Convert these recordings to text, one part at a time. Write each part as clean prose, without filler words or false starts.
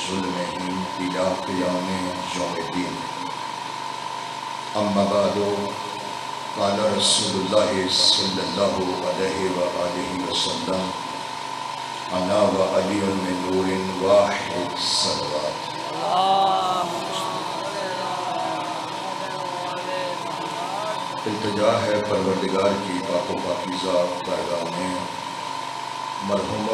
ज़ुल्मिहिम इला क़ियाम यौमिद्दीन। अम्मा बअदु क़ाल रसूलुल्लाह सल्लल्लाहु अलैहि व आलिहि वसल्लम अना व अलियुन मिन नूरिन वाहिद सलवात। इल्तिजा है परवरदिगार की पाको पाकीज़ा बारगाह में मरहूम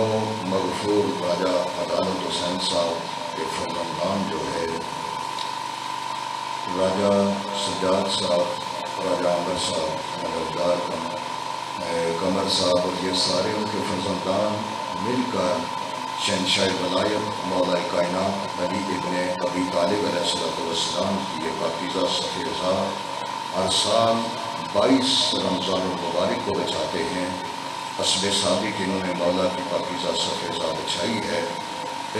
मगफूर राजा अदालत हुसैन साहब के फर्जंदान जो है राजा सज्जाद साहब, राजा आमर साहब, नगरदार कमर साहब और ये सारे उनके फर्जंदान मिलकर शहंशाह वलायत मौला कायनात अली इब्ने अबी तालिब अलैहिस्सलाम की ये पाकीज़ा सफ़ेज़ा हर साल 22 रमज़ान मुबारक को बचाते हैं। असबे सादी के इन्होंने मौला की पाकीज़ा सफ़ेज़ा बचाई है।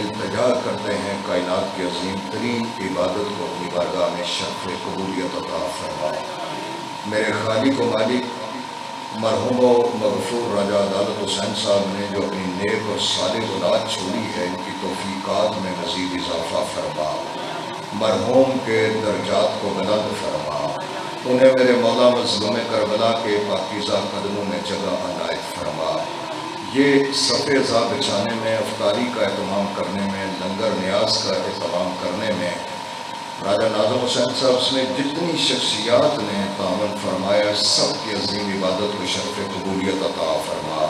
इल्तिजा करते हैं कायनात की अज़ीम तरीन इबादत को अपनी बारगाह में शर्फ़ कबूलियत अता फरमा। मेरे खालिक व मालिक मरहूम मगफूर राजा अदालत हुसैन साहब ने जो अपनी नेक और सालिह औलाद छोड़ी है, इनकी तौफ़ीक़ात में मज़ीद इजाफ़ा फरमा, मरहूम के दर्जात को बुलंद फरमा, उन्हें मेरे मौला मज़लूम करबला के पाकीज़ा कदमों में जगह अनायत फरमा। ये सफ़ेज़ा बिछाने में, अफ्तारी का एहतमाम करने में, लंगर न्याज का एहतमाम करने में राजा नाज़िम हुसैन साहब समेत जितनी शख्सियात ने तावन फरमाया, सब की अज़ीम इबादत को शर्फ़ कबूलियत अता फरमा।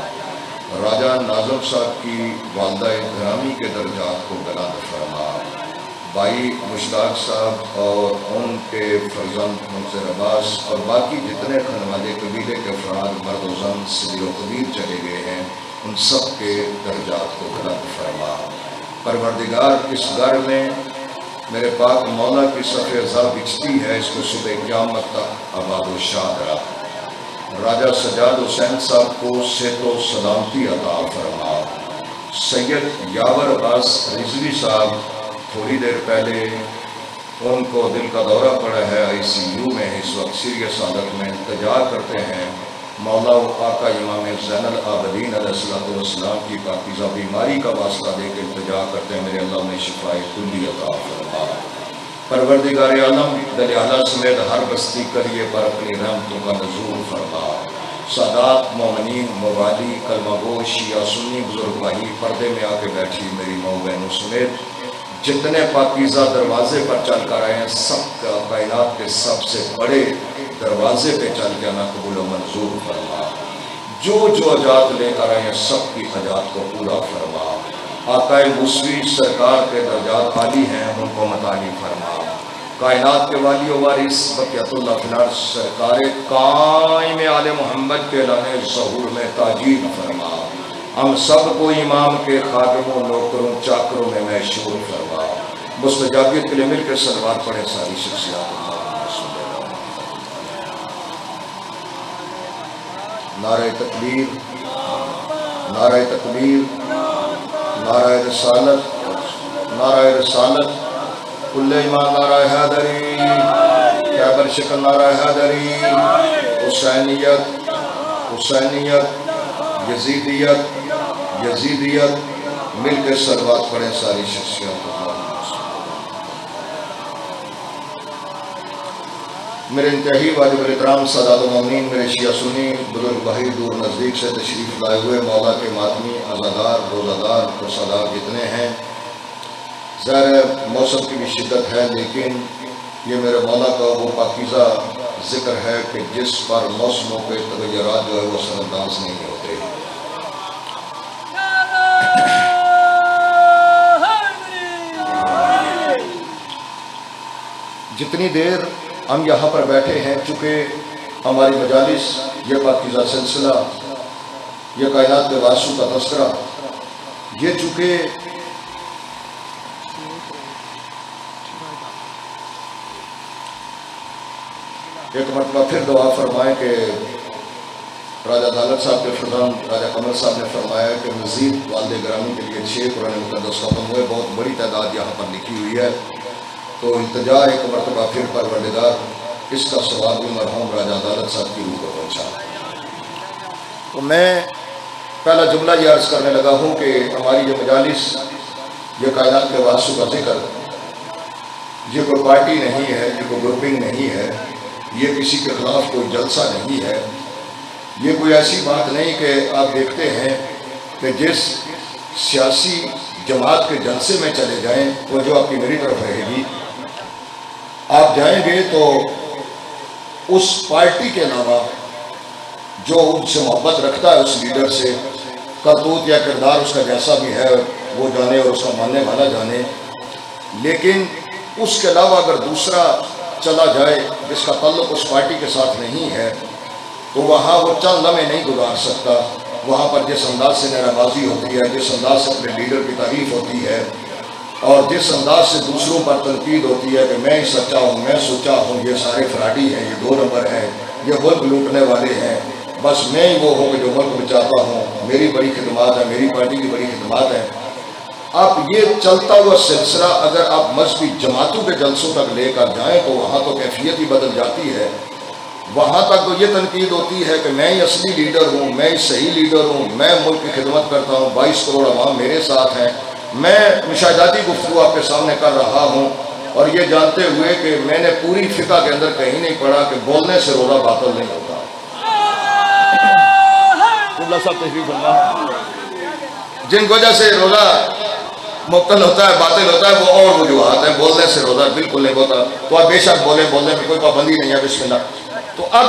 राजा नाज़िम साहब की वालदा ग्रामी के दर्जात को बुलंद फरमा। भाई मुश्ताक साहब और उनके फर्जंद मुंसर अब्बास और बाकी जितने खनवाले कबीले के अफराद मर्द व ज़न सगीर व कबीर चले गए हैं, उन सब के दर्जात को बुलंद फरमा। परवरदिगार इस घर में मेरे पाक मौला की सफ़ेज़ा बिछती है, इसको सुबह क़यामत तक आबाद व शाद रख। राजा सज्जाद हुसैन साहब को सेहतो सलामती अता फरमा। सैयद यावर अब्बास रिजवी साहब थोड़ी देर पहले उनको दिल का दौरा पड़ा है, ICU में इस वक्त सीरियस हालत में इल्तिजा करते हैं मौला आका इमाम ज़ैनुल आबिदीन अलैहिस्सलाम की पाकीज़ा बीमारी का वास्ता दे के इल्तिजा करते हैं, मेरे अल्लाह ने शिफाए कुल्ली अता फरमा। परवरदिगार आलम दल आला समेत हर बस्ती करिए पर अपनी रहमतों का नज़ूल फरमा। सादात मोमिनीन मवाली कलमागो शिया सुन्नी बुजुर्ग भाई पर्दे में आके बैठी मेरी मौ बहनों समेत जितने पाकीज़ा दरवाजे पर चल कर आए हैं, सब कायनात के सबसे बड़े दरवाजे पे चल के ना कबूल मंजूर फरमा। जो जो अजात लेकर आए हैं, सब की अजात को पूरा फरमा। आकाए मुस्वी सरकार के दर्जात आली हैं, उनको मतानी फरमा। कायनात के वाली वारिस बक़ियतुल्लाह फिल अर्ज़ सरकार कायम आले मोहम्मद के लाने ज़हूर में ताजील फरमा। हम सब को इमाम के खादिमों नौकरों चाकरों में महशूर फरमा। मुस्तजाबियत के लिए मिलकर सलवात पढ़े सारी शख्सियात। नारे तकबीर, नारे तकबीर, नारे रिसालत, नारे रिसालत, कुल्ले ईमान नारे हैदरी, कैबर शिकल नारे हैदरी, हुसैनियत, हुसैनियत, यजीदियत, यजीदियत, मिलकर सलवात पढ़े सारी शख्सियत। मेरे इंतही वाजिब एहतराम सादात मोमिनीन, मेरे शिया सुन्नी बुजुर्ग भाई दूर नज़दीक से तशरीफ़ लाए हुए मौला के मातमी अज़ादार रोज़ादार और सदार जितने हैं, ज़ाहिर मौसम की भी शिद्दत है, लेकिन ये मेरे मौला का वो पाकीज़ा ज़िक्र है कि जिस पर मौसमों के तग़य्युरात जो है वो असरअंदाज़ नहीं होते। जितनी देर हम यहाँ पर बैठे हैं, चूँकि हमारी मजालिस ये पाकीज़ा सिलसिला, ये कायनात के वासु का तस्करा, ये चूँकि एक मरतबा फिर दुआ फरमाएँ कि राजा अदालत साहब के फरजंद राजा कमर साहब ने फरमाया कि मज़ीद वालिद ग्रामी के लिए 6 कुरान मुक़द्दस खत्म हुए, बहुत बड़ी तादाद यहाँ पर लिखी हुई है। तो इल्तिजा एक मरतबा फिर परवरदिगार इसका सवाब भी मरहूम राजा अदालत साहब की रूह को पहुँचा। तो मैं पहला जुमला ये अर्ज़ करने लगा हूँ कि हमारी ये मजालिस ये कायनात के वासु का जिक्र, ये कोई पार्टी नहीं है, ये कोई ग्रुपिंग नहीं है, ये किसी के खिलाफ कोई जलसा नहीं है, ये कोई ऐसी बात नहीं कि आप देखते हैं कि जिस सियासी जमात के जलसे में चले जाएं वो जो आपकी मेरी तरफ रहेगी, आप जाएंगे तो उस पार्टी के अलावा जो उनसे मोहब्बत रखता है, उस लीडर से, करतूत या किरदार उसका जैसा भी है वो जाने और उसका मानने वाला जाने, लेकिन उसके अलावा अगर दूसरा चला जाए जिसका ताल्लुक उस पार्टी के साथ नहीं है तो वहाँ वो चंद लम्हे नहीं गुजार सकता। वहाँ पर जिस अंदाज से नाराबाजी होती है, जिस अंदाज से अपने लीडर की तारीफ होती है और जिस अंदाज से दूसरों पर तनकीद होती है कि मैं ही सच्चा हूँ, मैं सोचा हूँ, ये सारे फ्राडी हैं, ये 2 नंबर हैं, ये मुल्क लूटने वाले हैं, बस मैं ही वो हूँ कि जो मुल्क बचाता हूँ, मेरी बड़ी खिदमत है, मेरी पार्टी की बड़ी खिदमत है। आप ये चलता हुआ सिलसिला अगर आप मजहबी जमातों के जलसों तक लेकर जाएँ तो वहाँ तो कैफियत ही बदल जाती है। वहाँ तक तो ये तनकीद होती है कि मैं ही असली लीडर हूँ, मैं ही सही लीडर हूँ, मैं मुल्क की खिदमत करता हूँ, 22 करोड़ अवाम मेरे साथ हैं, मैं मुशाहिदाती गुफ्तगू आपके सामने कर रहा हूँ और ये जानते हुए कि मैंने पूरी फिक़ा के अंदर कहीं नहीं पढ़ा कि बोलने से रोज़ा बातिल नहीं होता। जिन वजह से रोज़ा मुब्तल होता है, बातिल होता है, वो और वजूहात हैं, बोलने से रोज़ा बिल्कुल नहीं होता। तो आप बेशक बोले, बोलने में कोई पाबंदी नहीं है, बिस्मिल्लाह। तो अब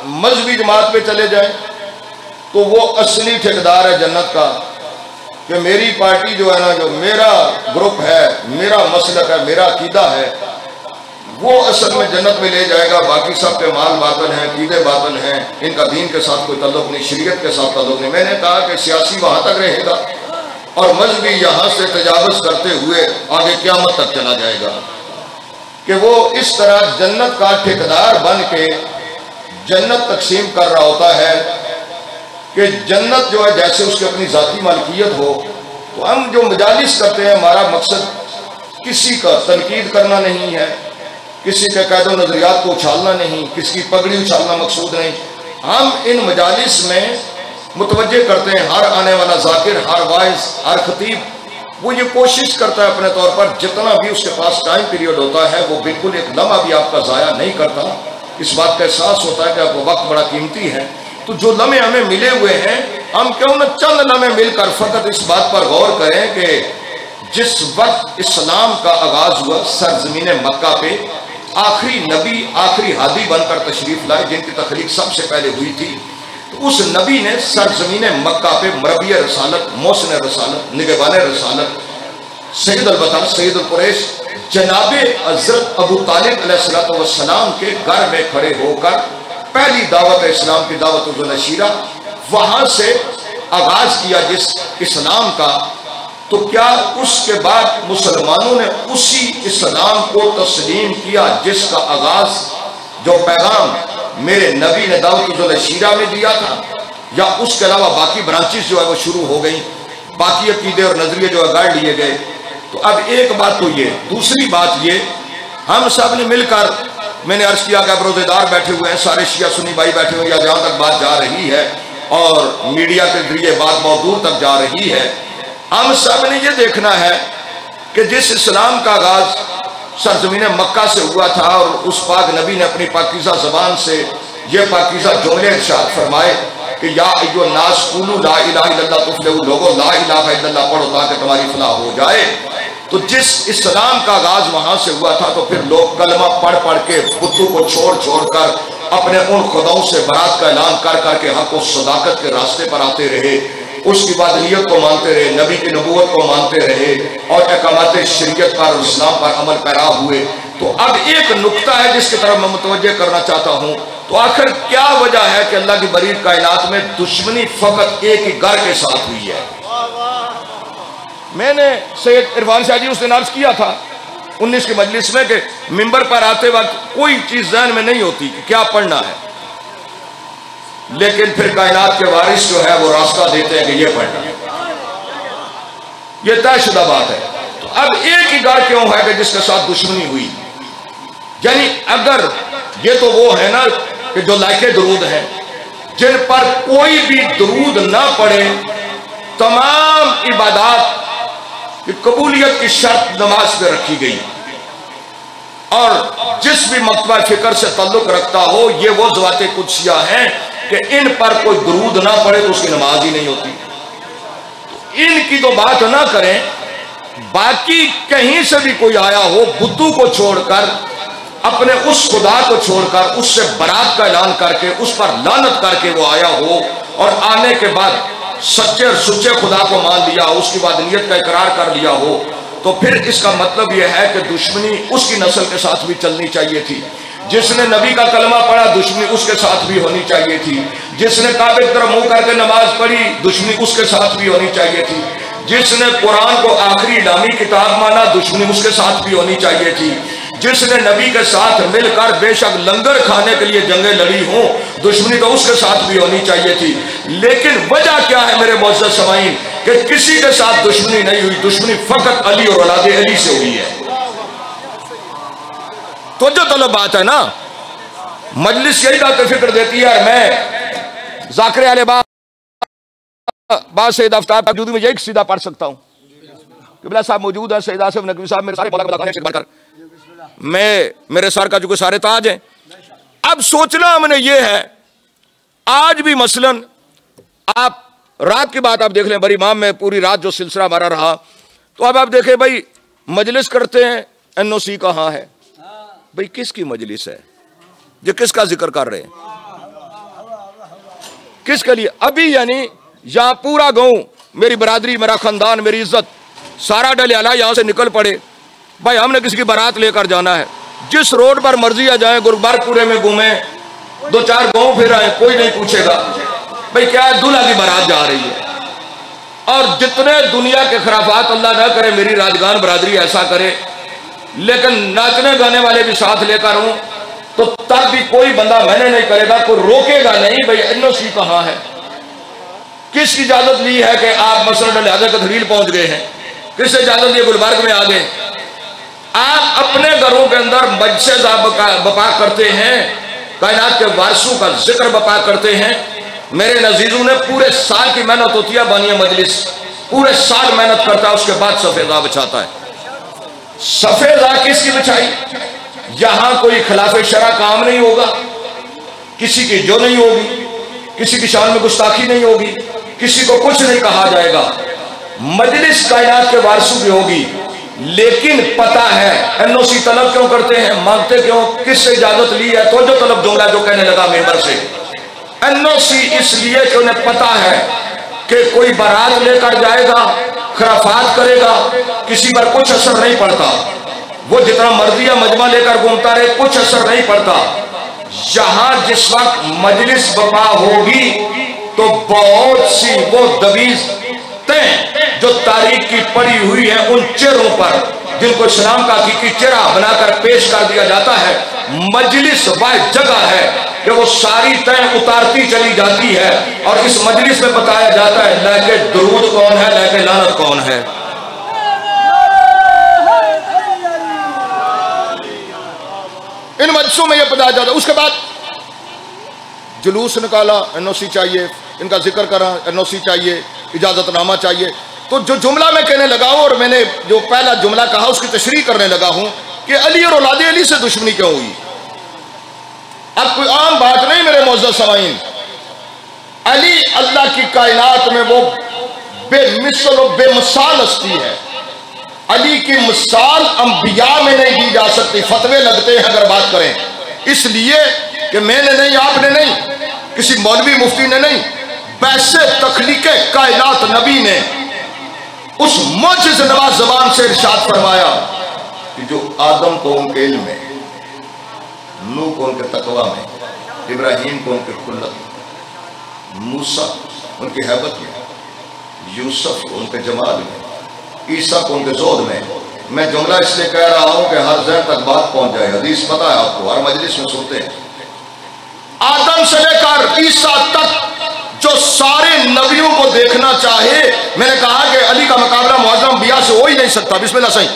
मजहबी जमात पे चले जाएं तो वो असली ठेकेदार है जन्नत का कि मेरी पार्टी जो है ना, जो मेरा ग्रुप है, मेरा मसलक है, मेरा अकीदा है, वो असल में जन्नत में ले जाएगा। बाकी सब के माल बातिल हैं, अकीदे बातिल हैं, इनका दीन के साथ कोई तल्लुक नहीं, शरीयत के साथ तल्लुक नहीं। मैंने कहा कि सियासी वहाँ तक रहेगा और मजहबी यहाँ से तजावुज़ करते हुए आगे क़यामत तक चला जाएगा कि वो इस तरह जन्नत का ठेकेदार बन के जन्नत तकसीम कर रहा होता है कि जन्नत जो है जैसे उसकी अपनी ज़ाती मालकियत हो। तो हम जो मजालिस करते हैं, हमारा मकसद किसी का तनकीद करना नहीं है, किसी के कैदो नज़रियात को उछालना नहीं, किसी की पगड़ी उछालना मकसूद नहीं। हम इन मजालिस में मुतवज्जे करते हैं, हर आने वाला जाकिर, हर वाइज, हर खतीब वो ये कोशिश करता है अपने तौर पर जितना भी उसके पास टाइम पीरियड होता है वो बिल्कुल एक लम्हा भी आपका ज़ाया नहीं करता। इस बात का एहसास होता है कि आपका वक्त बड़ा कीमती है। तो जो लम्हे हमें मिले हुए हैं, हम क्यों न चंद लम्हे मिलकर फ़कत इस बात पर गौर करें कि जिस वक्त इस्लाम का आगाज़ हुआ सरज़मीन मक्का पे, आखिरी नबी, आखिरी हादी बनकर तशरीफ़ लाए जिनकी तख्लीक सबसे पहले हुई थी, तो उस नबी ने सरज़मीन मक्का पे मरबी रसालत, मोहसिन रसालत, निगहबान रसालत, सैयद अलबतर, सैयद कुरैश, जनाबे हज़रत अबू तालिब अलैहिस्सलाम के घर में खड़े होकर पहली दावत इस्लाम की दावत नशीरा वहाँ से आगाज़ किया जिस इस्लाम का। तो क्या उसके बाद मुसलमानों ने उसी इस्लाम को तस्लीम किया जिसका आगाज़, जो पैगाम मेरे नबी ने दावत नशीरा में दिया था, या उसके अलावा बाकी ब्रांचेस जो है वो शुरू हो गई, बाकी अकीदे और नजरिए जो है गाड़ लिए गए। तो अब एक बात तो ये, दूसरी बात ये, हम सब ने मिलकर, मैंने अर्ज किया कि अब रोजेदार बैठे हुए हैं, सारे शिया सुन्नी भाई बैठे हुए हैं, या जहाँ तक बात जा रही है और मीडिया के जरिए बात बहुत दूर तक जा रही है, हम सब ने ये देखना है कि जिस इस्लाम का आगाज सरजमीन मक्का से हुआ था और उस पाक नबी ने अपनी पाकीज़ा ज़बान से ये पाकीज़ा जुमले इरशाद फरमाए कि या अय्युहन नास कुलू ला इलाहा इल्लल्लाह तुफ्लिहू, लोगों ला इलाहा इल्लल्लाह पढ़ो ताकि तुम्हारी फलाह हो जाए। तो जिस इस्लाम का आगाज वहां से हुआ था, तो फिर लोग कलमा पढ़ पढ़ के बुतों को छोड़ छोड़ कर अपने उन खुदाओं से बरात का ऐलान कर करके हक और सदाकत के रास्ते पर आते रहे, उसकी बाद नियत को मानते रहे, नबी की नबूवत को मानते रहे और अहकामात शरीयत पर और इस्लाम पर अमल पैरा हुए। तो अब एक नुक्ता है जिसकी तरफ मैं मुतवज्जे करना चाहता हूँ, तो आखिर क्या वजह है कि अल्लाह की बरी कायनात में दुश्मनी फकत एक ही घर के साथ हुई है। मैंने सैयद इरफान शाह जी उस दिन अर्ज किया था 19 की मजलिस में कि मिंबर पर आते वक्त कोई चीज जहन में नहीं होती कि क्या पढ़ना है, लेकिन फिर कायनात के वारिस जो है वो रास्ता देते हैं कि ये पढ़ना है, ये तयशुदा बात है। तो अब एक ही घर क्यों है कि जिसके साथ दुश्मनी हुई? यानी अगर ये तो वो है ना कि जो लायके दरूद हैं, जिन पर कोई भी दरूद ना पढ़े, तमाम इबादत कि कबूलियत की शर्त नमाज पे रखी गई, और जिस भी मकतबा फिक्र से ताल्लुक रखता हो, ये वो ज़वाते कुदसिया हैं कि इन पर कोई दुरूद ना पड़े तो उसकी नमाज ही नहीं होती। इनकी तो बात ना करें, बाकी कहीं से भी कोई आया हो, बुद्दू को छोड़कर, अपने उस खुदा को छोड़कर, उससे बरात का ऐलान करके, उस पर लानत करके वो आया हो, और आने के बाद सच्चे और सुच्चे खुदा को मान लिया, उसके बाद नियत का इकरार कर लिया हो, तो फिर इसका मतलब यह है कि दुश्मनी उसकी नस्ल के साथ भी चलनी चाहिए थी। जिसने नबी का कलमा पढ़ा, दुश्मनी उसके साथ भी होनी चाहिए थी। जिसने काबे की तरफ मुंह करके नमाज पढ़ी, दुश्मनी उसके साथ भी होनी चाहिए थी। जिसने कुरान को आखिरी इलामी किताब माना, दुश्मनी उसके साथ भी होनी चाहिए थी। जिसने नबी के साथ मिलकर बेशक लंगर खाने के लिए जंगें लड़ी हों, दुश्मनी तो उसके साथ भी होनी चाहिए थी। लेकिन वजह क्या है मेरे मुअज़्ज़ज़ समाईन, कि किसी के साथ दुश्मनी नहीं हुई, दुश्मनी फकत अली और औलादे अली से हुई है। तो जो तलब बात है ना, मजलिस यही बात फिक्र देती है। और मैं ज़ाकिर आले बात सैयद आफ्ताब मौजूद में यही सीधा पढ़ सकता हूँ। किबला साहब मौजूद है, सैयद आसिफ नकवी साहब, मेरे सारे कर मैं, मेरे सर का जो सारे ताज हैं। अब सोचना हमने ये है, आज भी मसलन आप रात की बात आप देख लें, बड़ी इमाम में पूरी रात जो सिलसिला हमारा रहा, तो अब आप देखें भाई मजलिस करते हैं, NOC कहाँ है भाई, किसकी मजलिस है, जो किसका जिक्र कर रहे हैं, किसके लिए? अभी यानी यहां पूरा गांव, मेरी बरादरी, मेरा खानदान, मेरी इज्जत सारा डलियाला यहां से निकल पड़े, भाई हमने किसी की बारात लेकर जाना है, जिस रोड पर मर्जी आ जाए, गुरबारपुरे में घूमे, 2-4 गांव फिर आए, कोई नहीं पूछेगा भाई क्या दूल्हा की बारात जा रही है। और जितने दुनिया के खराफात, अल्लाह ना करे मेरी राजगान बरादरी ऐसा करे, लेकिन नाचने गाने वाले भी साथ लेकर हूं, तो तब भी कोई बंदा मैंने नहीं करेगा, कोई रोकेगा नहीं भाई NOC कहां है, किसकी इजाजत ली है कि आप मसलन लिहाजा कथरील पहुंच गए हैं, किससे इजाजत लिए गुलबर्ग में आ गए। आप अपने घरों के अंदर मजलिस बपा करते हैं, कायनात के वारिसों का जिक्र बपा करते हैं। मेरे नजीरों ने पूरे साल की मेहनत होती है, बानिया मजलिस पूरे साल मेहनत करता है, उसके बाद सफेदा बिछाता है। सफेदा किसकी बिछाई? यहां कोई खिलाफ शरा काम नहीं होगा, किसी की जो नहीं होगी, किसी की शान में गुस्ताखी नहीं होगी, किसी को कुछ नहीं कहा जाएगा। मजलिस कायनात के वारिसों की होगी, लेकिन पता है NOC तलब क्यों करते हैं, मांगते क्यों, किससे इजाजत ली है? तो जो तलब जुमला जो कहने लगा मेंबर से, NOC इसलिए कि उन्हें पता है कि कोई बारात लेकर जाएगा, खराफात करेगा, किसी पर कुछ असर नहीं पड़ता, वो जितना मर्जी या मजमा लेकर घूमता रहे, कुछ असर नहीं पड़ता। जहां जिस वक्त मजलिस बपा होगी तो बहुत सी वो दबीज़तें जो तारीख की पड़ी हुई है उन चेहरों पर, जिनको इस्लाम का हकीकी चेहरा बनाकर पेश कर दिया जाता है, मजलिस वह जगह है कि वो सारी तय उतारती चली जाती है, और इस मजलिस में बताया जाता है लाके दुरूद कौन है, लाके लानत कौन है। इन मजलिसों में यह बताया जाता है। उसके बाद जुलूस निकाला, NOC चाहिए, इनका जिक्र करा, NOC चाहिए, इजाजतनामा चाहिए। तो जो जुमला मैं कहने लगा हूं, और मैंने जो पहला जुमला कहा उसकी तशरीह करने लगा हूं कि अली और औलादे अली से दुश्मनी क्यों हुई। अब कोई आम बात नहीं मेरे मुअज़्ज़ज़ समाईन, अली अल्लाह की कायनात में वो बेमिसल और बेमिसाल हस्ती है। अली की मिसाल अंबिया में नहीं दी जा सकती। फतवे लगते हैं अगर बात करें, इसलिए कि मैंने नहीं, आपने नहीं, किसी मौलवी मुफ्ती ने नहीं, वैसे तख्लीक़े कायनात नबी ने उस मोअज़्ज़िज़ नवाज़ ज़बान से इरशाद फरमाया कि जो आदम को उनके इल्म में, नूह को उनके तकवा में, इब्राहीम को उनके खुल्लत में, मूसा उनकी हैबत में, यूसुफ को उनके जमाल में, ईसा को उनके जोद में। मैं जुमला इसलिए कह रहा हूं कि हर ज़हन तक बात पहुंच जाए। हदीस पता है आपको, हर मजलिस में सुनते हैं। आदम से लेकर ईसा तक जो सारे नबियों को देखना चाहे, मैंने कहा कि अली का मुकाबला मुअज़्ज़म अंबिया से हो ही नहीं सकता। बिस्मिल्लाह सही,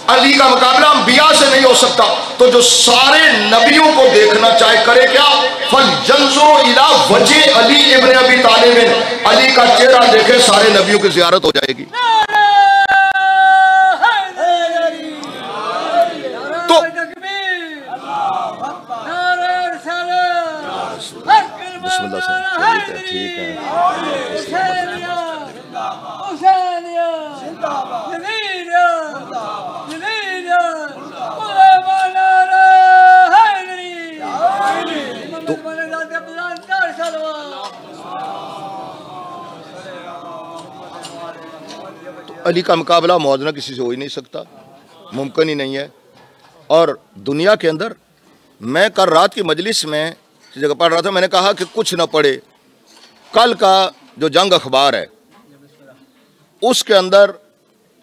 अली का मुकाबला अंबिया से नहीं हो सकता। तो जो सारे नबियों को देखना चाहे करे क्या, फल जंज़ुरु इला वजह अली इब्न अबी तालिब, अली का चेहरा देखे सारे नबियों की ज़ियारत हो जाएगी। ठीक है। अली का मुकाबला मौजना किसी से हो ही नहीं सकता, मुमकिन ही नहीं है। और दुनिया के अंदर, मैं कल रात की मजलिस में जगह पढ़ रहा था, मैंने कहा कि कुछ न पढ़े। कल का जो जंग अखबार है उसके अंदर,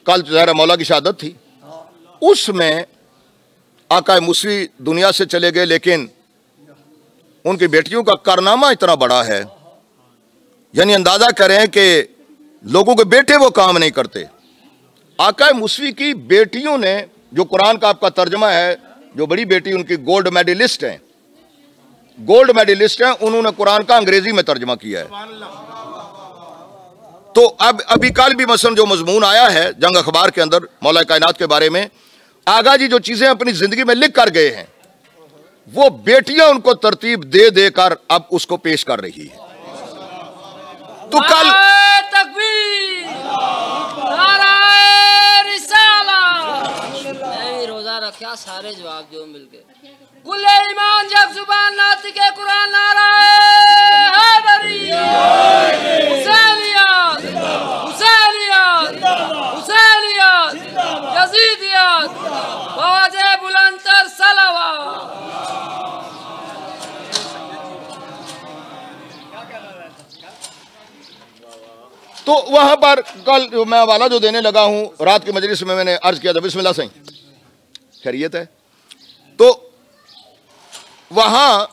कल ज़ाहिर मौला की शहादत थी, उसमें आका मुसवी दुनिया से चले गए, लेकिन उनकी बेटियों का कारनामा इतना बड़ा है, यानी अंदाज़ा करें कि लोगों के बेटे वो काम नहीं करते। आका मुसवी की बेटियों ने, जो कुरान का आपका तर्जमा है, जो बड़ी बेटी उनकी गोल्ड मेडलिस्ट हैं, उन्होंने कुरान का अंग्रेजी में तर्जमा किया है। तो अब अभी कल भी मसलन जो मजमून आया है जंग अखबार के अंदर मौला कायनात के बारे में, आगा जी जो चीजें अपनी जिंदगी में लिख कर गए हैं, वो बेटियां उनको तरतीब दे देकर अब उसको पेश कर रही है। तो कल रोजा रखा, सारे जवाब जो मिल गए। कुल्ले ईमान जब जुबान लाती के कुरान नारा हैदरी, हुसैनियत, हुसैनियत, हुसैनियत, यजीदियत, वाजे बुलंदतर सलावा। तो वहां पर कल जो मैं हवाला जो देने लगा हूं, रात की मजलिस में मैंने अर्ज किया था, बिस्मिल्लाह सही खैरियत है। तो वहां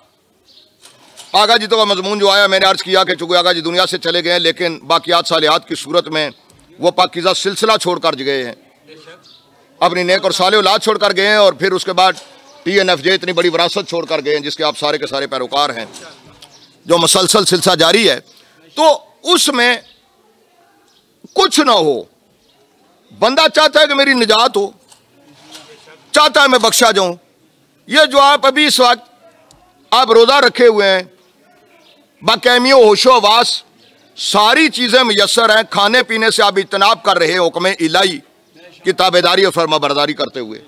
आगा जी तो का मजमून जो आया, मैंने अर्ज किया कि चूंकि आगा जी दुनिया से चले गए हैं, लेकिन बाकियात सालिहात की सूरत में वो पाकीज़ा सिलसिला छोड़कर गए हैं, अपनी नेक और साले औलाद छोड़कर गए हैं, और फिर उसके बाद TNFJ इतनी बड़ी विरासत छोड़कर गए हैं जिसके आप सारे के सारे पैरोकार हैं, जो मुसलसल सिलसिला जारी है। तो उसमें कुछ ना हो, बंदा चाहता है कि मेरी निजात हो, चाहता है मैं बख्शा जाऊं। ये जो आप अभी इस वक्त आप रोजा रखे हुए हैं, बाक़ैमियो होशो आवास सारी चीजें मुयस्सर हैं, खाने पीने से आप इज्तनाब कर रहे, हुक्म इलाही की ताबेदारी और फरमाबरदारी करते हुए।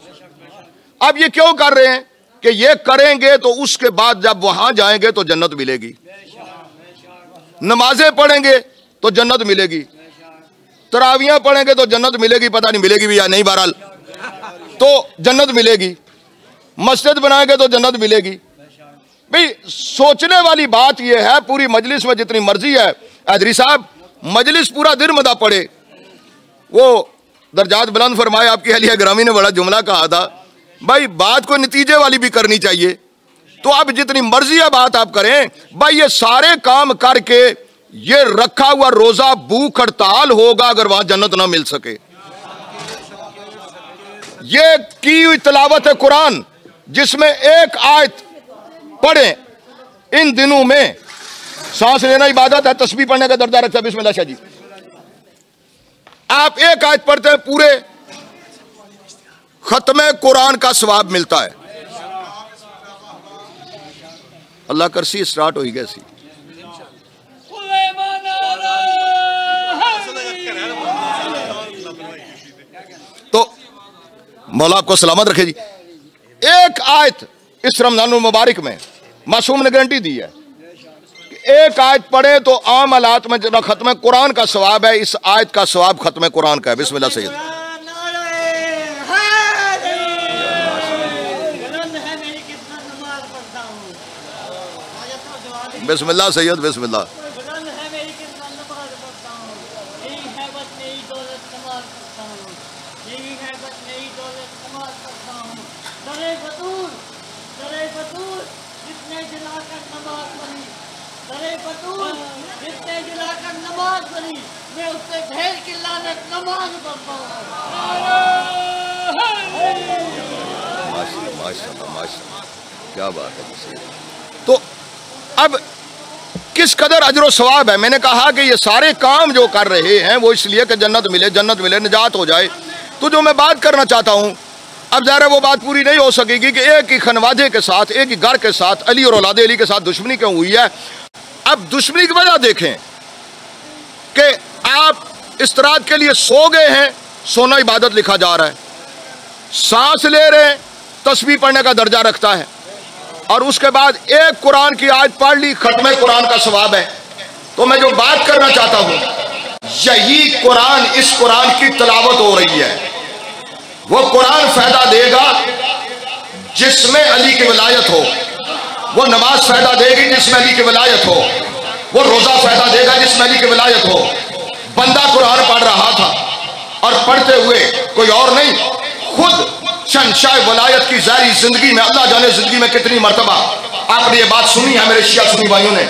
अब ये क्यों कर रहे हैं कि ये करेंगे तो उसके बाद जब वहां जाएंगे तो जन्नत मिलेगी, नमाजें पढ़ेंगे तो जन्नत मिलेगी, तरावियां पढ़ेंगे तो जन्नत मिलेगी, पता नहीं मिलेगी भी या नहीं, बहरहाल तो जन्नत मिलेगी, मस्जिद बनाएंगे तो जन्नत मिलेगी। भाई सोचने वाली बात यह है, पूरी मजलिस में जितनी मर्जी है अदरी साहब मजलिस पूरा दिन मदा पड़े, वो दर्जात बुलंद फरमाए। आपकी अहलिया ग्रामी ने बड़ा जुमला कहा था, भाई बात को नतीजे वाली भी करनी चाहिए। तो अब जितनी मर्जी है बात आप करें, भाई ये सारे काम करके ये रखा हुआ रोजा भूख हड़ताल होगा अगर वहां जन्नत ना मिल सके। ये की हुई तिलावत है कुरान, जिसमें एक आयत पढ़े इन दिनों में, सांस लेना इबादत है, तस्बीह पढ़ने का दर्जा रखता है। बिस्मिल्लाह शाह जी, आप एक आयत पढ़ते हैं, पूरे खत्मे कुरान का सवाब मिलता है। अल्लाह करसी स्टार्ट हो गया सी। तो मौला आपको सलामत रखे जी। एक आयत इस रमजान मुबारक में मासूम ने गारंटी दी है कि एक आयत पढ़े तो आम हालात में जब खत्म कुरान का सवाब है, इस आयत का सवाब खत्म कुरान का है। बिस्मिल्लाह सैयद, बिस्मिल्लाह सैयद, बिस्मिल्लाह। क्या बात है। तो अब किस कदर अजर सवाब है। मैंने कहा कि ये सारे काम जो कर रहे हैं वो इसलिए कि जन्नत मिले, निजात हो जाए। तो जो मैं बात करना चाहता हूं, अब ज़ाहिर है वो बात पूरी नहीं हो सकेगी कि एक ही खनवादे के साथ, एक ही घर के साथ अली और औलादे अली के साथ दुश्मनी क्यों हुई है। अब दुश्मनी की वजह देखें कि आप इस्तराहत के लिए सो गए हैं, सोना इबादत लिखा जा रहा है, सांस ले रहे हैं तस्बीह पढ़ने का दर्जा रखता है, और उसके बाद एक कुरान की आयत पढ़ ली, खत्म कुरान का सवाब है। तो मैं जो बात करना चाहता हूं, यही कुरान, इस कुरान की तिलावत हो रही है। वो कुरान फायदा देगा जिसमें अली की विलायत हो, वो नमाज फायदा देगी जिसमें अली की विलायत हो, वो रोजा फायदा देगा जिसमें अली की विलायत हो। बंदा कुरान पढ़ रहा था और पढ़ते हुए कोई और नहीं, खुद शहंशाह वलायत की ज़ाहिरी जिंदगी में, अल्लाह जाने जिंदगी में कितनी मरतबा आपने ये बात सुनी है मेरे शिया सुन्नी भाइयों ने,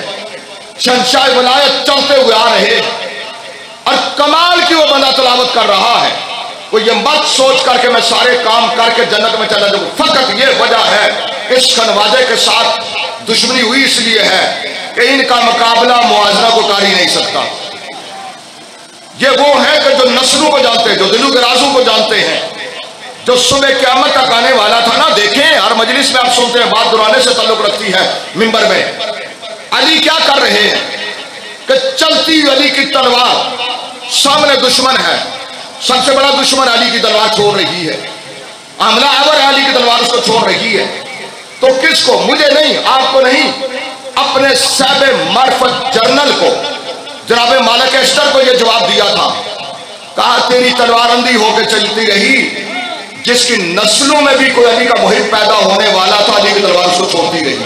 शहंशाह वलायत चलते हुए आ रहे और कमाल की वो बंदा तिलावत कर रहा है। वो ये मत सोच करके मैं सारे काम करके जन्नत में चला जाऊं, फकत ये वजह है इस खनवाजे के साथ दुश्मनी हुई इसलिए है कि इनका मुकाबला मुआवजा को कर ही नहीं सकता। ये वो है कि जो नस्लों को जानते हैं, जो दिलों के राजों को जानते हैं, जो सुबह क़यामत तक आने वाला था ना। देखें हर मजलिस में आप सुनते हैं, बात दुराने से ताल्लुक रखती है मिंबर में, अली क्या कर रहे हैं कि चलती अली की तलवार, सामने दुश्मन है, सबसे बड़ा दुश्मन अली की तलवार छोड़ रही है, हमला आवर अली की तलवार उसको छोड़ रही है। तो किसको, मुझे नहीं, आपको नहीं, अपने साहब मार्फत जर्नल को, जनाब मालिक अस्तर को यह जवाब दिया था, कहा तेरी तलवार अंधी होकर चलती रही, जिसकी नस्लों में भी कोई अली का मुहिब पैदा होने वाला था, अली की तलवार उसको छोड़ती रही।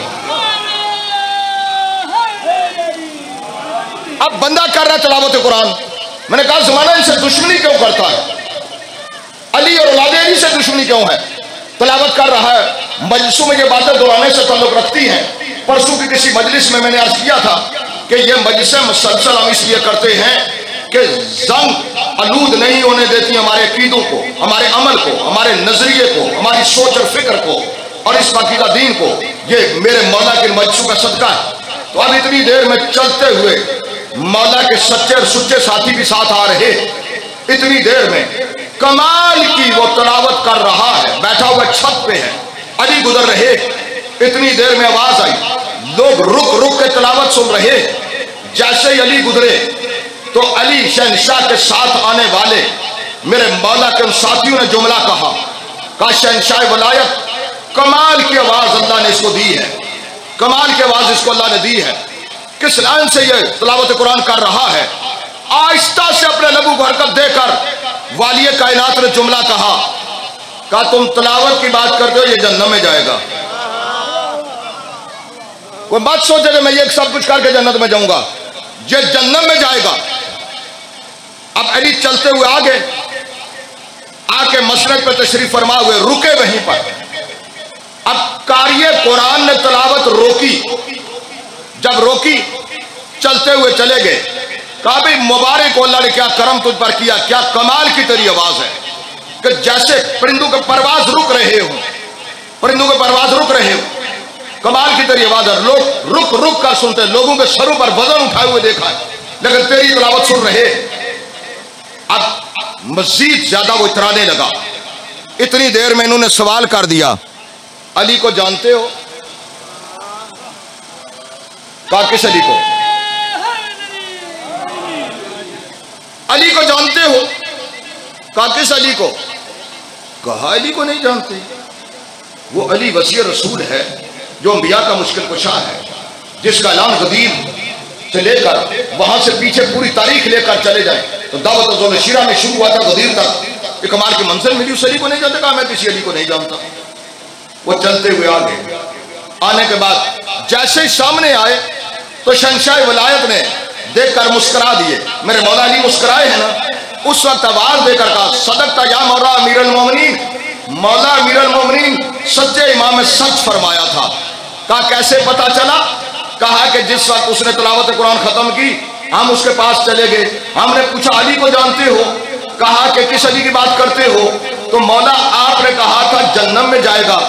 अब बंदा कर रहा तिलावत कुरान, मैंने कहा जमाना इनसे दुश्मनी क्यों करता है, अली और औलाद अली से दुश्मनी क्यों है, तिलावत कर रहा है। मजलिसों में ये बातें दोहराने से ताल्लुक रखती हैं। परसों की किसी मजलिस में मैंने अर्ज किया था कि ये मजलिसें मुसलसल हम इसलिए करते हैं कि जंग आलूद नहीं होने देती हमारे अकीदों को, हमारे अमल को, हमारे नजरिए को, हमारी सोच और फिक्र को और इस पाकीज़ा दीन को। ये मेरे मौला के मजलिसों का सदका है। तो अब इतनी देर में चलते हुए मौला के सच्चे और सुच्चे साथी भी साथ आ रहे, इतनी देर में कमाल की वो तिलावत कर रहा है, बैठा हुआ छत पे है, अली गुजर रहे, इतनी देर में आवाज आई, लोग रुक रुक के तिलावत सुन रहे। जैसे ही अली गुजरे तो अली शहंशाह के साथ आने वाले मेरे मौला के उन साथियों ने जुमला कहा शहंशाह वलायत, कमाल की आवाज अल्लाह ने इसको दी है, कमाल की आवाज इसको अल्लाह ने दी है। किस लाइन से ये तिलावत कुरान कर रहा है, आहिस्ता से अपने लबू को हरकत देकर वालिय कायनात ने जुमला कहा तुम तिलावत की बात करते हो, ये जन्नत में जाएगा। कोई मत सोचे कि मैं ये सब कुछ करके जन्नत में जाऊंगा, ये जन्नत में जाएगा। अब अली चलते हुए आगे आके मसनद पर तशरीफ फरमा हुए, रुके वहीं पर। अब कारिये कुरान ने तिलावत रोकी, जब रोकी चलते हुए चले गए, कहा भाई मुबारक अल्लाह ने क्या करम तुझ पर किया, क्या कमाल की तेरी आवाज है कि जैसे परिंदों के परवाज रुक रहे हो, परिंदों के परवाज रुक रहे हो, कमाल की तेरी आवाज है। लोग रुक रुक कर सुनते, लोगों के सरों पर वजन उठाए हुए देखा है, लेकिन तेरी तिलावत सुन रहे। अब मजीद ज्यादा वो इतराने लगा। इतनी देर में इन्होंने सवाल कर दिया, अली को जानते हो? कहा किस अली को? अली को जानते हो? कहा किस अली को? कहा अली को नहीं जानते, वो अली वसी रसूल है जो अंबिया का मुश्किल कुशा है, जिसका ऐलान गदीर से लेकर वहां से पीछे पूरी तारीख लेकर चले जाए तो दावत ज़ोल-ए-शिरा में शुरू हुआ था गदीर तक, कमाल की मंजिल मिली। उस अली को नहीं जानते? कहा मैं किसी अली को नहीं जानता। वो चलते हुए आगे, आने के बाद जैसे ही सामने आए तो शहंशाह वलायत ने देखकर मुस्कुरा दिए। मेरे मौला अली मुस्कुराए हैं ना, उस वक्त आवाज देकर कहा सदक़ता या मौला अमीरुल मोमिनीन, मौला अमीरुल मोमिनीन सच्चे इमाम ने सच फरमाया था। कहा कैसे पता चला? कहा कि जिस वक्त उसने तिलावत कुरान खत्म की हम उसके पास चले गए, हमने पूछा अली को जानते हो? कहा कि किस अली की बात करते हो? तो मौला आपने कहा था जन्नत में जाएगा।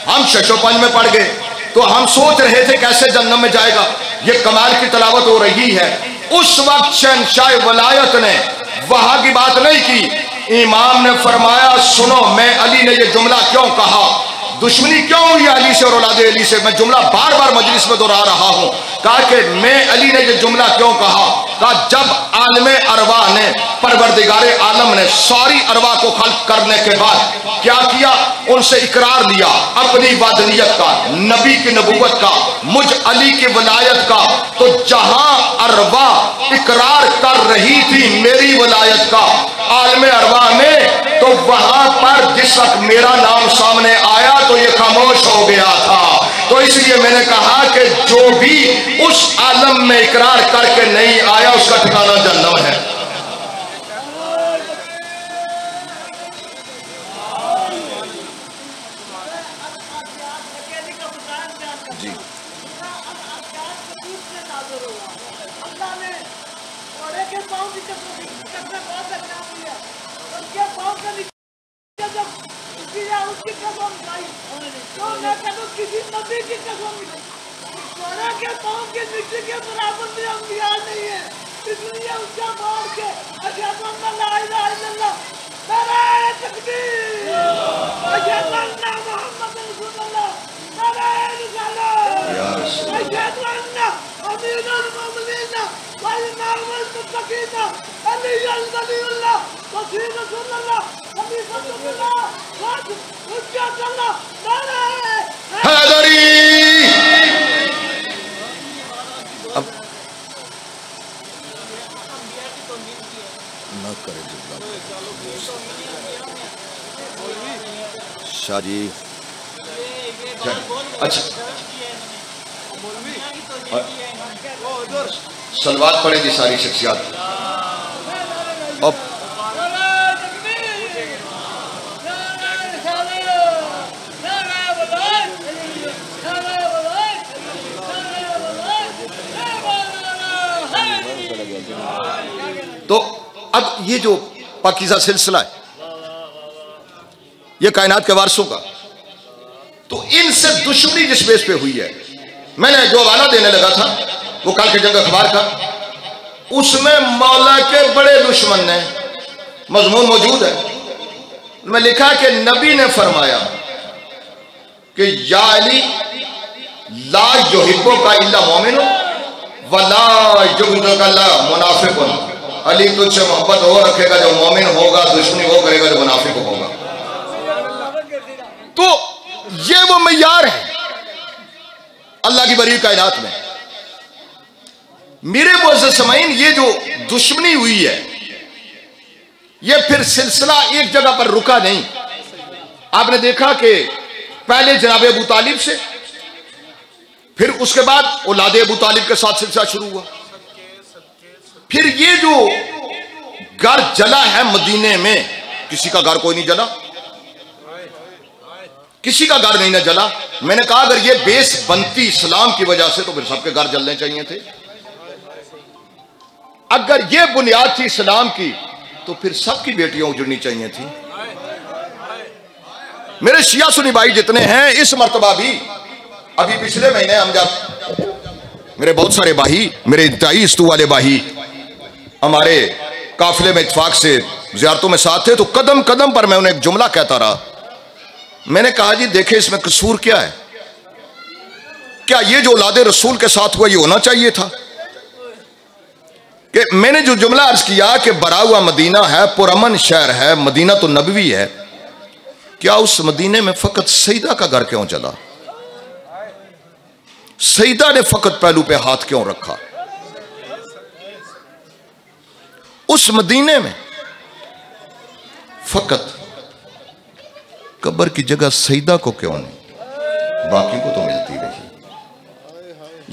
हम शशोपंज में पड़ गए तो हम सोच रहे थे कैसे जन्नत में जाएगा, ये कमाल की तिलावत हो रही है। उस वक्त शहंशाह वलायत ने वहां की बात नहीं की, इमाम ने फरमाया सुनो मैं अली ने ये जुमला क्यों कहा, दुश्मनी क्यों हुई अली से और औलादे अली से? मैं जुमला बार बार मजलिस में दोहरा रहा हूं। कहा कि मैं अली ने ये जुमला क्यों कहा? कहा जब आलमे अरवा ने, परवरदिगारे आलम ने सारी अरवा को खल्क करने के बाद क्या किया? उनसे इकरार लिया अपनी वादनियत का, नबी की नबूवत का, मुझ अली की वलायत का। तो जहां अरवा इकरार कर रही थी मेरी वलायत का आलमे अरवा में, तो वहां पर जिस वक्त मेरा नाम सामने आया तो ये खामोश हो गया था। तो इसलिए मैंने कहा कि जो भी उस आलम में इकरार करके नहीं आया उसका ठिकाना जहन्नम है। जी किसी नबी की कसम सोना के पाँव के मिट्टी के बराबर भी अंबिया नहीं है, इसलिए उसका मार के अशहदु अन्ना ला इलाहा इल्लल्लाह नारे तकबीर अशहदु अन्ना मुहम्मद रसूलुल्लाह नारे रिसालत अशहदु अन्ना अमीरुल मोमिनीन व इमामुल मुत्तकीन अलीयुल वलीयुल्लाह व रसूलुल्लाह खलीफतुल्लाह व हुज्जतुल्लाह नारे हैदरी। अब न करे शाह जी। अच्छा सलवात पढ़ेगी सारी शख्सियात। अब तो अब ये जो पाकीज़ा सिलसिला है ये कायनात के वारसों का, तो इनसे दुश्मनी जिस बेस पे हुई है, मैंने जो हवाला देने लगा था वो कल के जंग अखबार का, उसमें मौला के बड़े दुश्मन ने मजमून मौजूद है। मैं लिखा कि नबी ने फरमाया कि या अली ला युहिब्बु का इल्ला मोमिन वला युबग़िदु का इल्ला मुनाफिकुन। अली तुझसे मोहब्बत वो रखेगा जो मोमिन होगा, दुश्मनी वो करेगा जो मुनाफिक होगा। तो ये वो मय्यार है अल्लाह की बरी कायनात में। मेरे मुअज़्ज़ज़ समाईन, ये जो दुश्मनी हुई है ये फिर सिलसिला एक जगह पर रुका नहीं। आपने देखा कि पहले जनाब अबू तालिब से, फिर उसके बाद औलाद अबू तालिब के साथ सिलसिला शुरू हुआ। फिर ये जो घर जला है मदीने में, किसी का घर कोई नहीं जला, किसी का घर नहीं ना जला। मैंने कहा अगर ये बेस बनती इस्लाम की वजह से तो फिर सबके घर जलने चाहिए थे। अगर ये बुनियाद थी इस्लाम की तो फिर सबकी बेटियां उजड़नी चाहिए थी। मेरे शिया सुन्नी भाई जितने हैं इस मर्तबा भी, अभी पिछले महीने हम जब मेरे बहुत सारे भाई, मेरे इंतहाई इस्तु वाले भाई हमारे काफिले में इत्तेफाक से ज़ियारतों में साथ थे, तो कदम कदम पर मैं उन्हें एक जुमला कहता रहा। मैंने कहा जी देखे इसमें कसूर क्या है? क्या ये जो औलाद रसूल के साथ हुआ ये होना चाहिए था? कि मैंने जो जुमला अर्ज किया कि बरा हुआ मदीना है, पुरअमन शहर है, मदीना तो नबवी है, क्या उस मदीने में फकत सईदा का घर क्यों चला? सईदा ने फकत पहलू पे हाथ क्यों रखा? उस मदीने में फकत कब्र की जगह सईदा को क्यों नहीं, बाकी को तो मिलती रही।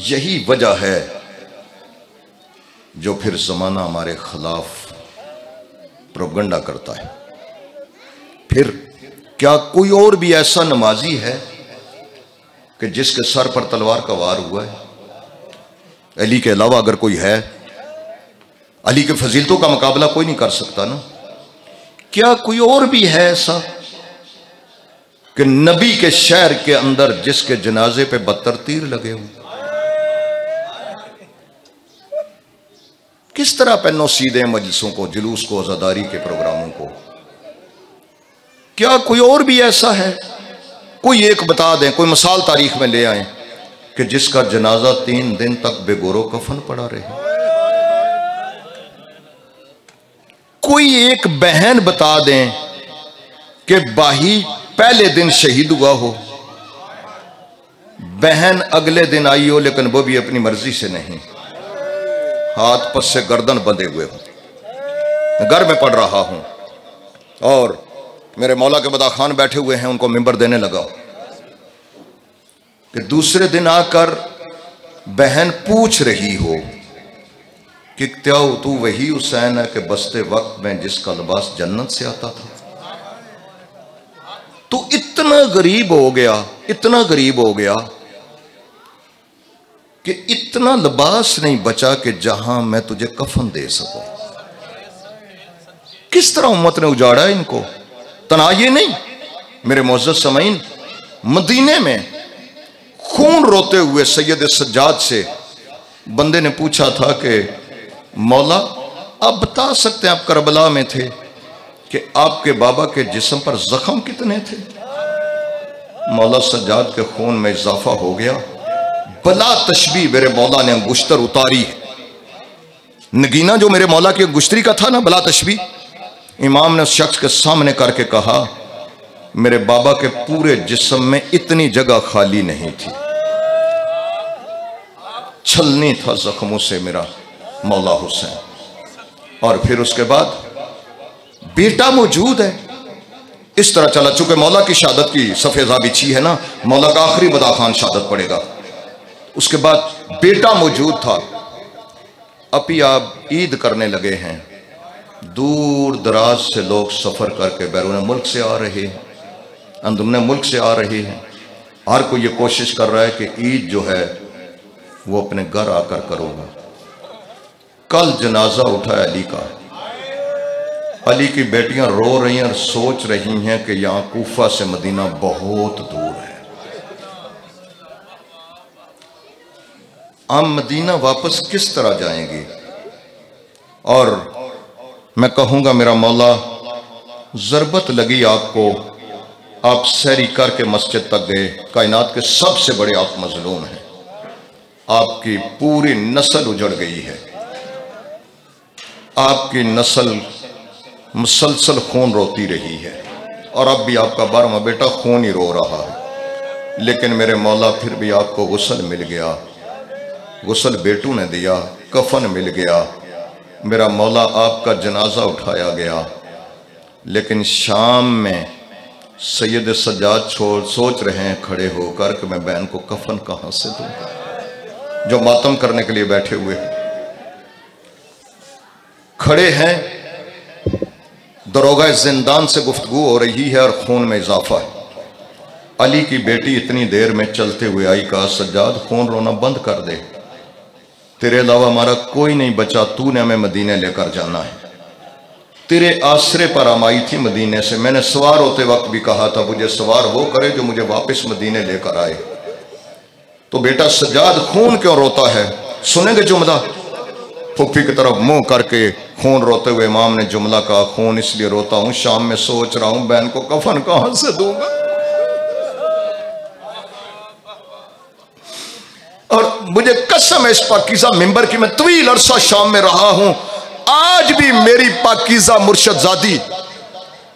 यही वजह है जो फिर जमाना हमारे खिलाफ प्रोपगंडा करता है। फिर क्या कोई और भी ऐसा नमाजी है कि जिसके सर पर तलवार का वार हुआ है? अली के अलावा अगर कोई है, अली के फजीलतों का मुकाबला कोई नहीं कर सकता ना। क्या कोई और भी है ऐसा कि नबी के शहर के अंदर जिसके जनाजे पे 72 तीर लगे हुए? किस तरह पन्नो सीधे मजलिसों को, जुलूस को, आज़ादारी के प्रोग्रामों को? क्या कोई और भी ऐसा है कोई एक बता दें, कोई मिसाल तारीख में ले आए कि जिसका जनाजा 3 दिन तक बेगोरो कफन पड़ा रहे। कोई एक बहन बता दें कि भाई पहले दिन शहीद हुआ हो, बहन अगले दिन आई हो लेकिन वो भी अपनी मर्जी से नहीं, हाथ पस से गर्दन बंधे हुए हो। घर में पढ़ रहा हूं और मेरे मौला के बदा खान बैठे हुए हैं, उनको मिंबर देने लगा कि दूसरे दिन आकर बहन पूछ रही हो कि क्या तू वही हुसैन है कि बसते वक्त में जिसका लिबास जन्नत से आता था। तू इतना गरीब हो गया, इतना गरीब हो गया कि इतना लिबास नहीं बचा कि जहां मैं तुझे कफन दे सकूं। किस तरह उम्मत ने उजाड़ा इनको। तना ये नहीं मेरे मोअज़्ज़ज़ समाईन, मदीने में खून रोते हुए सैयद सज्जाद से बंदे ने पूछा था कि मौला आप बता सकते हैं आप करबला में थे कि आपके बाबा के जिस्म पर जख्म कितने थे। मौला सज्जाद के खून में इजाफा हो गया। बला तशबीह मेरे मौला ने अंगुश्तर उतारी है। नगीना जो मेरे मौला की अंगुश्तरी का था ना, बला तशबीह, इमाम ने उस शख्स के सामने करके कहा मेरे बाबा के पूरे जिस्म में इतनी जगह खाली नहीं थी, छलनी था जख्मों से मेरा मौला हुसैन। और फिर उसके बाद बेटा मौजूद है। इस तरह चला, चूंकि मौला की शहादत की सफेदा बिछी है ना, मौला का आखिरी बदा खान शहादत पड़ेगा। उसके बाद बेटा मौजूद था। अभी आप ईद करने लगे हैं, दूर दराज से लोग सफर करके बैरून मुल्क से आ रहे हैं, अंदरून मुल्क से आ रहे हैं। हर कोई ये कोशिश कर रहा है कि ईद जो है वो अपने घर आकर करूंगा। कल जनाजा उठा है अली का। अली की बेटियां रो रही हैं और सोच रही हैं कि यहां कूफा से मदीना बहुत दूर है। हम मदीना वापस किस तरह जाएंगे। और मैं कहूंगा मेरा मौला, जरबत लगी आपको, आप सैरी करके मस्जिद तक गए, कायनात के सबसे बड़े आप मजलूम हैं, आपकी पूरी नस्ल उजड़ गई है, आपकी नस्ल मुसलसल खून रोती रही है और अब भी आपका 12वां बेटा खून ही रो रहा है। लेकिन मेरे मौला फिर भी आपको गुस्ल मिल गया, गुस्ल बेटू ने दिया, कफन मिल गया। मेरा मौला आपका जनाजा उठाया गया। लेकिन शाम में सैयद सज्जाद सोच रहे हैं खड़े होकर कि मैं बहन को कफन कहां से दूंगा। जो मातम करने के लिए बैठे हुए खड़े हैं, दरोगा जिंदान से गुफ्तगू हो रही है और खून में इजाफा है। अली की बेटी इतनी देर में चलते हुए आई, कहा सज्जाद खून रोना बंद कर दे, तेरे अलावा हमारा कोई नहीं बचा, तूने हमें मदीने लेकर जाना है। तेरे आसरे पर हम आई थी मदीने से, मैंने सवार होते वक्त भी कहा था मुझे सवार वो करे जो मुझे वापस मदीने लेकर आए। तो बेटा सज्जाद खून क्यों रोता है, सुनेंगे जुमला। फुफी की तरफ मुंह करके खून रोते हुए इमाम ने जुमला कहा, खून इसलिए रोता हूं, शाम में सोच रहा हूं बहन को कफन कहां से दूंगा। और मुझे कसम है इस पाकीज़ा मिंबर की, मैं तवील अरसा शाम में रहा हूं, आज भी मेरी पाकीज़ा मुर्शदजादी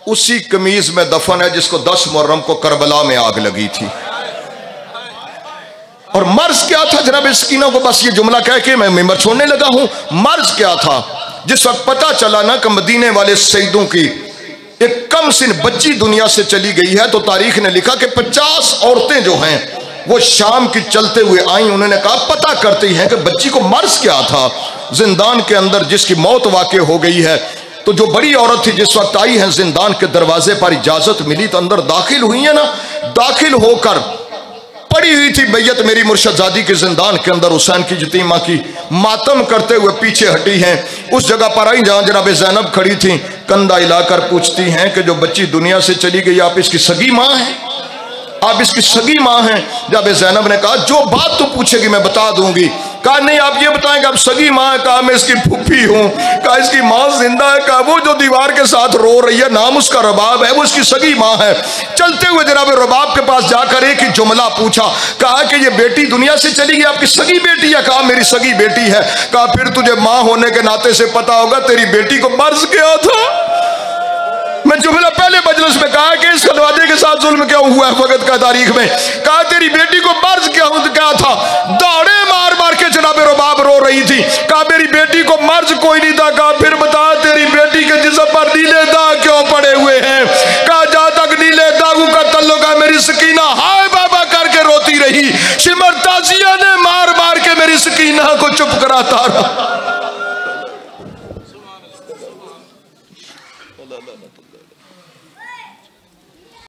उसी कमीज में दफन है जिसको 10 मुहर्रम को करबला में आग लगी थी। और मर्ज क्या था जनाब सकीना को, बस ये जुमला कह के मैं मिंबर छोड़ने लगा हूं। मर्ज क्या था, जिस वक्त पता चला ना कि मदीने वाले सईदों की एक कम सिन बच्ची दुनिया से चली गई है, तो तारीख ने लिखा कि 50 औरतें जो हैं वो शाम की चलते हुए आई। उन्होंने कहा पता करते हैं कि बच्ची को मर्ज क्या था, जिंदान के अंदर जिसकी मौत वाक़ हो गई है। तो जो बड़ी औरत थी जिस वक्त आई है, जिंदान के दरवाजे पर इजाजत मिली तो अंदर दाखिल हुई है ना, दाखिल होकर पड़ी हुई थी बैयत मेरी मुर्शदजादी के जिंदान के अंदर हुसैन की यतीमा की, मातम करते हुए पीछे हटी हैं। उस जगह पर आई जहां जनाब ज़ैनब खड़ी थी, कंधा हिलाकर पूछती हैं कि जो बच्ची दुनिया से चली गई आप इसकी सगी माँ हैं, आप इसकी सगी माँ हैं। जब ज़ैनब ने कहा जो बात तो पूछेगी मैं बता दूंगी। कहा नहीं आप ये बताएं कि आप सगी माँ है? कहा मैं इसकी फूफी हूँ। कहा इसकी माँ जिंदा है? कहा वो जो दीवार के साथ रो रही है नाम उसका रबाब है, वो इसकी सगी माँ है। चलते हुए जनाब रबाब के पास जाकर एक ही जुमला पूछा, कहा कि ये बेटी दुनिया से चली गई, आपकी सगी बेटी है? कहा मेरी सगी बेटी है। कहा फिर तुझे माँ होने के नाते से पता होगा तेरी बेटी को मर्ज क्या था। मैं जुमला पहले मजलिस में कहा कि इस खलवादे के साथ जुल्म क्यों हुआ है वक्त का तारीख में। कहा तेरी बेटी को मर्ज क्या था? दौड़े मार मार के जनाब रबाब रो रही थी। कहा मेरी बेटी को मर्ज कोई नहीं था। कहा फिर बता तेरी बेटी के जिस्म पर नीले दाग क्यों पड़े हुए हैं? कहा जहां तक नीले दागों का तल्लुक है मेरी सकीना हाय